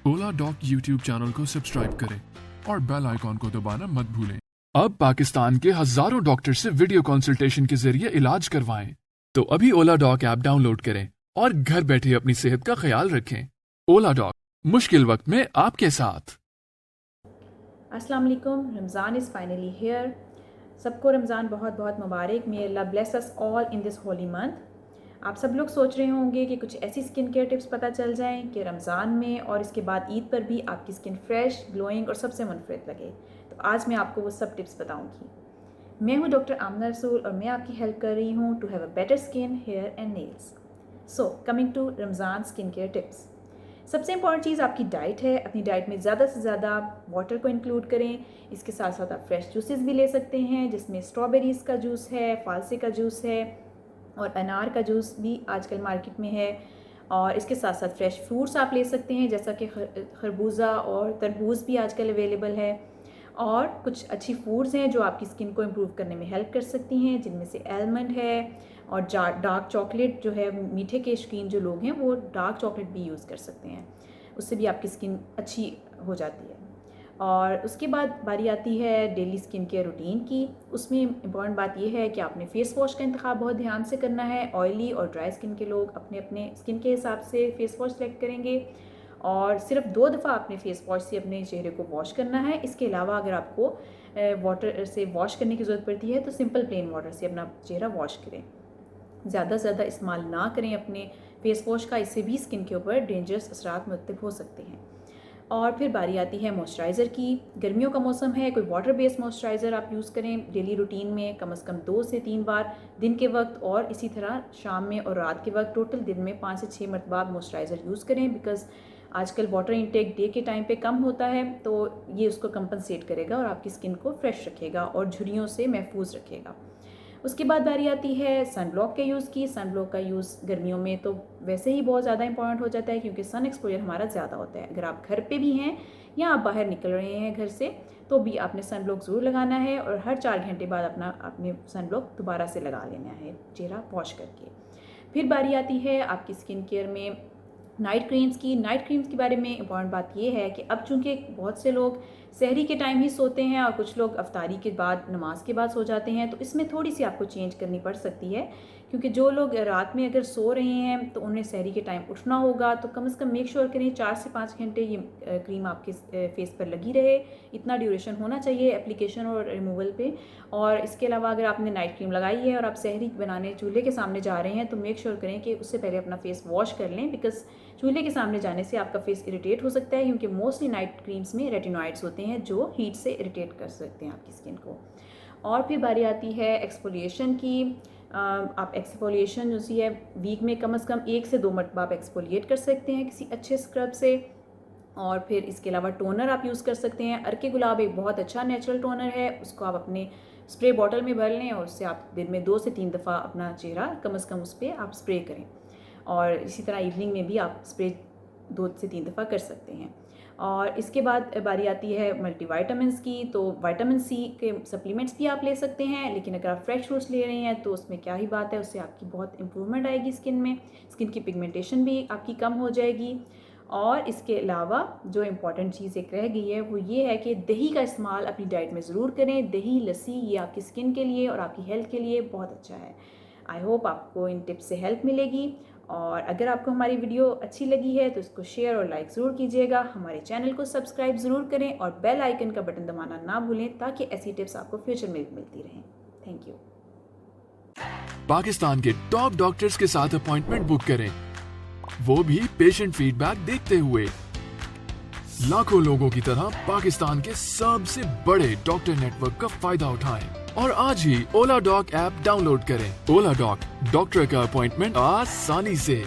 ओला dock YouTube channel को subscribe करें और बेल आइकॉन को दबाना मत भूलें। अब पाकिस्तान के हजारों डॉक्टर से वीडियो कंसल्टेशन के जरिए इलाज करवाएं। तो अभी ओला डॉक ऐप डाउनलोड करें और घर बैठे अपनी सेहत का ख्याल रखें। ओला डॉक, मुश्किल वक्त में आपके साथ। अस्सलाम वालेकुम। Ramzan is finally here. सबको रमज़ान बहुत बहुत मुबारक। May Allah bless us all in this holy month. आप सब लोग सोच रहे होंगे कि कुछ ऐसी स्किन केयर टिप्स पता चल जाएं कि रमज़ान में और इसके बाद ईद पर भी आपकी स्किन फ्रेश, ग्लोइंग और सबसे मुनफरद लगे। तो आज मैं आपको वो सब टिप्स बताऊंगी। मैं हूँ डॉक्टर आमना रसूल और मैं आपकी हेल्प कर रही हूँ to have a better skin, hair and nails. So coming to Ramzan skin care tips. सबसे इंपॉर्टेंट चीज़ आपकी डाइट है। अपनी डाइट में ज़्यादा से ज़्यादा वाटर को इंक्लूड करें। इसके साथ साथ आप फ्रेश जूसेस भी ले सकते हैं, जिसमें स्ट्रॉबेरीज़ का जूस है, फालसे का जूस है और अनार का जूस भी आजकल मार्केट में है। और इसके साथ साथ फ्रेश फ्रूट्स आप ले सकते हैं, जैसा कि खरबूजा और तरबूज भी आजकल अवेलेबल है। और कुछ अच्छी फूड्स हैं जो आपकी स्किन को इम्प्रूव करने में हेल्प कर सकती हैं, जिनमें से आलमंड है और डार्क चॉकलेट जो है, मीठे के शौकीन जो लोग हैं वो डार्क चॉकलेट भी यूज़ कर सकते हैं, उससे भी आपकी स्किन अच्छी हो जाती है। और उसके बाद बारी आती है डेली स्किन केयर रूटीन की। उसमें इम्पॉर्टेंट बात यह है कि आपने फेस वॉश का इंतखाब बहुत ध्यान से करना है। ऑयली और ड्राई स्किन के लोग अपने अपने स्किन के हिसाब से फेस वॉश सेलेक्ट करेंगे और सिर्फ 2 दफ़ा अपने फेस वॉश से अपने चेहरे को वॉश करना है। इसके अलावा अगर आपको वाटर से वॉश करने की ज़रूरत पड़ती है तो सिंपल प्लेन वाटर से अपना चेहरा वॉश करें। ज़्यादा से ज़्यादा इस्तेमाल ना करें अपने फेस वॉश का, इससे भी स्किन के ऊपर डेंजरस असरात मुरतब हो सकते हैं। और फिर बारी आती है मॉइस्चराइज़र की। गर्मियों का मौसम है, कोई वाटर बेस्ड मॉइस्चराइज़र आप यूज़ करें डेली रूटीन में कम से कम 2 से 3 बार दिन के वक्त और इसी तरह शाम में और रात के वक्त। टोटल दिन में 5 से 6 मरतबा आप मॉइस्चराइज़र यूज़ करें, बिकॉज़ आजकल वाटर इंटेक डे के टाइम पे कम होता है, तो ये उसको कंपनसेट करेगा और आपकी स्किन को फ्रेश रखेगा और झुर्रियों से महफूज रखेगा। उसके बाद बारी आती है सन ब्लॉक के यूज़ की। सन ब्लॉक का यूज़ गर्मियों में तो वैसे ही बहुत ज़्यादा इंपॉर्टेंट हो जाता है, क्योंकि सन एक्सपोजर हमारा ज़्यादा होता है। अगर आप घर पे भी हैं या आप बाहर निकल रहे हैं घर से, तो भी आपने सन ब्लॉक ज़रूर लगाना है और हर 4 घंटे बाद आपने सन ब्लॉक दोबारा से लगा लेना है, चेहरा वॉश करके। फिर बारी आती है आपकी स्किन केयर में नाइट क्रीम्स की। नाइट क्रीम्स के बारे में इंपॉर्टेंट बात यह है कि अब चूंकि बहुत से लोग सहरी के टाइम ही सोते हैं और कुछ लोग अफ्तारी के बाद, नमाज के बाद सो जाते हैं, तो इसमें थोड़ी सी आपको चेंज करनी पड़ सकती है, क्योंकि जो लोग रात में अगर सो रहे हैं तो उन्हें सहरी के टाइम उठना होगा। तो कम से कम मेक श्योर करें 4 से 5 घंटे ये क्रीम आपके फेस पर लगी रहे। इतना ड्यूरेशन होना चाहिए एप्लीकेशन और रिमूवल पे। और इसके अलावा अगर आपने नाइट क्रीम लगाई है और आप सहरी बनाने चूल्हे के सामने जा रहे हैं, तो मेक श्योर करें कि उससे पहले अपना फेस वॉश कर लें, बिकॉज चूल्हे के सामने जाने से आपका फेस इरिटेट हो सकता है, क्योंकि मोस्टली नाइट क्रीम्स में रेटिनॉइड्स होते हैं जो हीट से इरिटेट कर सकते हैं आपकी स्किन को। और फिर बारी आती है एक्सफोलिएशन की। आप एक्सफोलिएशन जो सी है, वीक में कम से कम 1 से 2 मरतबा आप एक्सफोलिएट कर सकते हैं किसी अच्छे स्क्रब से। और फिर इसके अलावा टोनर आप यूज़ कर सकते हैं। अर्के गुलाब एक बहुत अच्छा नेचुरल टोनर है, उसको आप अपने स्प्रे बॉटल में भर लें और उससे आप दिन में 2 से 3 दफ़ा अपना चेहरा कम से कम उस पर आप स्प्रे करें। और इसी तरह इवनिंग में भी आप स्प्रे 2 से 3 दफ़ा कर सकते हैं। और इसके बाद बारी आती है मल्टीविटामिन्स की। तो विटामिन सी के सप्लीमेंट्स भी आप ले सकते हैं, लेकिन अगर आप फ्रेश फ्रूट्स ले रहे हैं तो उसमें क्या ही बात है, उससे आपकी बहुत इंप्रूवमेंट आएगी स्किन में। स्किन की पिगमेंटेशन भी आपकी कम हो जाएगी। और इसके अलावा जो इम्पॉर्टेंट चीज़ एक रह गई है वो ये है कि दही का इस्तेमाल अपनी डाइट में ज़रूर करें। दही, लस्सी, ये आपकी स्किन के लिए और आपकी हेल्थ के लिए बहुत अच्छा है। आई होप आपको इन टिप्स से हेल्प मिलेगी। और अगर आपको हमारी वीडियो अच्छी लगी है तो इसको शेयर और लाइक ज़रूर कीजिएगा। हमारे चैनल को सब्सक्राइब ज़रूर करें और बेल आइकन का बटन दबाना ना भूलें, ताकि ऐसी टिप्स आपको फ्यूचर में मिलती रहें। Thank you. पाकिस्तान के टॉप डॉक्टर्स के साथ अपॉइंटमेंट बुक करें, वो भी पेशेंट फीडबैक देखते हुए। लाखों लोगों की तरह पाकिस्तान के सबसे बड़े डॉक्टर नेटवर्क का फायदा उठाएं और आज ही ओला डॉक ऐप डाउनलोड करें। ओला डॉक, डॉक्टर का अपॉइंटमेंट आसानी से।